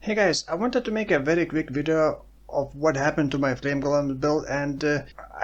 Hey guys, I wanted to make a very quick video of what happened to my Flame Golem build, and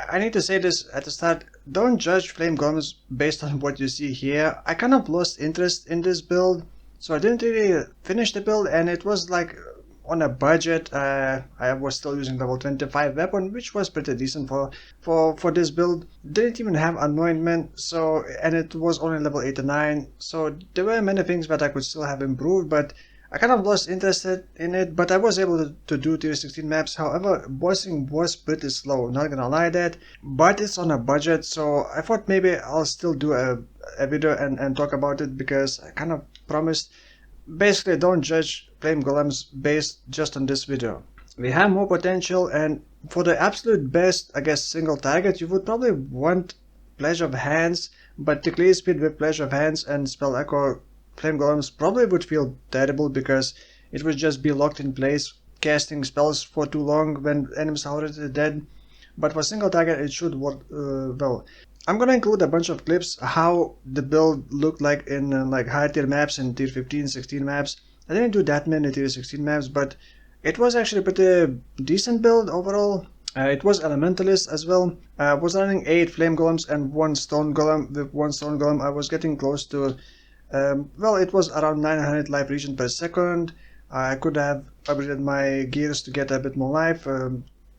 I need to say this at the start. Don't judge Flame Golems based on what you see here. I kind of lost interest in this build, so I didn't really finish the build, and it was like on a budget. I was still using level 25 weapon, which was pretty decent for this build. Didn't even have anointment, so, and it was only level 89, so there were many things that I could still have improved, but I kind of lost interest in it. But I was able to do tier 16 maps. However, bossing was pretty slow, not gonna lie that, but it's on a budget, so I thought maybe I'll still do a video and talk about it, because I kind of promised. Basically, don't judge Flame Golems based just on this video. We have more potential, and for the absolute best, I guess, single target, you would probably want Pleasure of Hands, but the clear speed with Pleasure of Hands and Spell Echo Flame Golems probably would feel terrible, because it would just be locked in place, casting spells for too long when enemies are already dead. But for single target, it should work well. I'm gonna include a bunch of clips how the build looked like in like higher tier maps and tier 15, 16 maps. I didn't do that many tier 16 maps, but it was actually a pretty decent build overall. It was Elementalist as well. I was running 8 Flame Golems and 1 Stone Golem. With 1 Stone Golem, I was getting close to, well, it was around 900 life regen per second. I could have upgraded my gears to get a bit more life.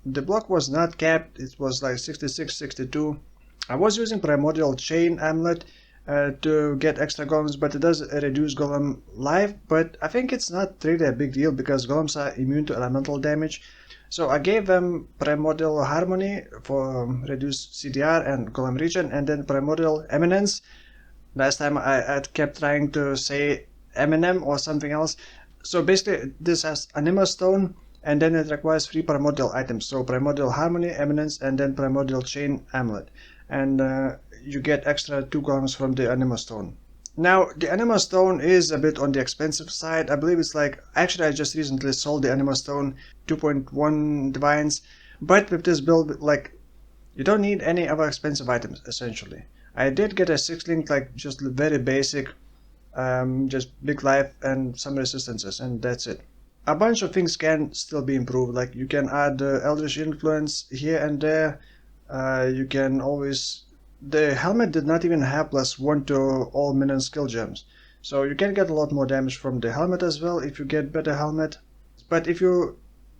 The block was not capped, it was like 66, 62. I was using Primordial Chain Amulet to get extra golems, but it does reduce golem life, but I think it's not really a big deal because golems are immune to elemental damage. So I gave them Primordial Harmony for reduced CDR and golem regen, and then Primordial Eminence. Last time I kept trying to say Eminem or something else. So basically this has Anima Stone, and then it requires 3 Primordial items. So Primordial Harmony, Eminence, and then Primordial Chain Amulet. And you get extra 2 golems from the Anima Stone. Now, the Anima Stone is a bit on the expensive side. I believe it's like, actually I just recently sold the Anima Stone, 2.1 divines. But with this build, like, you don't need any other expensive items, essentially. I did get a 6-link, like, just very basic, just big life and some resistances, and that's it. A bunch of things can still be improved, like you can add Eldritch Influence here and there. You can always... The helmet did not even have +1 to all minion skill gems, so you can get a lot more damage from the helmet as well if you get better helmet. But if you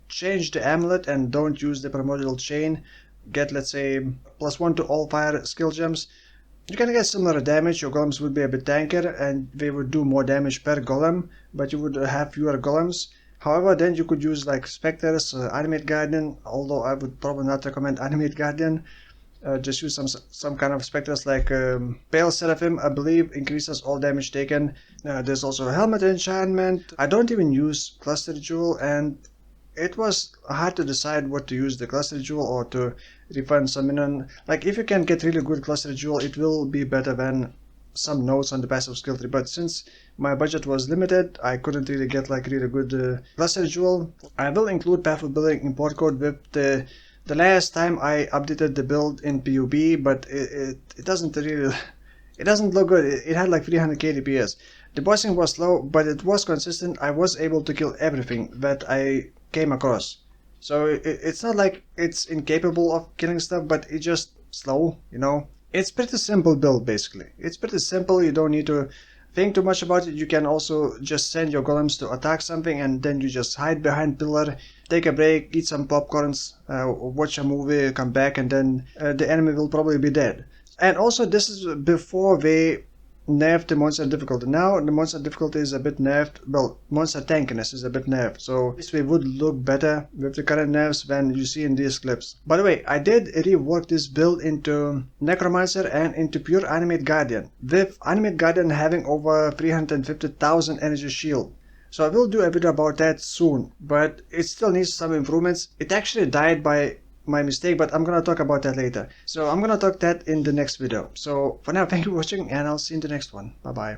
change the amulet and don't use the Primordial Chain, get, let's say, +1 to all fire skill gems, you can get similar damage. Your golems would be a bit tankier and they would do more damage per golem, but you would have fewer golems. However, then you could use like Spectres, Animate Guardian, although I would probably not recommend Animate Guardian. Just use some kind of Spectres like Pale Seraphim, I believe, increases all damage taken. There's also Helmet Enchantment. I don't even use Cluster Jewel, and it was hard to decide what to use, the Cluster Jewel or to refund some minion. Like, if you can get really good Cluster Jewel, it will be better than some notes on the passive skill tree, but since my budget was limited, I couldn't really get like really good Cluster Jewel. I will include Path of Building import code with the last time I updated the build in PUB, but it doesn't really, it doesn't look good. It had like 300k DPS. The bossing was slow, but it was consistent. I was able to kill everything that I came across. So it's not like it's incapable of killing stuff, but it's just slow, you know. It's pretty simple build, basically. It's pretty simple, you don't need to think too much about it. You can also just send your golems to attack something, and then you just hide behind pillar, take a break, eat some popcorns, watch a movie, come back, and then the enemy will probably be dead. And also, this is before they nerfed the monster difficulty. Now the monster difficulty is a bit nerfed. Well, monster tankiness is a bit nerfed, so this way would look better with the current nerfs than you see in these clips. By the way, I did rework this build into Necromancer and into pure Animate Guardian, with Animate Guardian having over 350,000 energy shield. So I will do a video about that soon, but it still needs some improvements. It actually died by my mistake, but I'm gonna talk about that later. So I'm gonna talk that in the next video. So for now, thank you for watching, and I'll see you in the next one. Bye bye.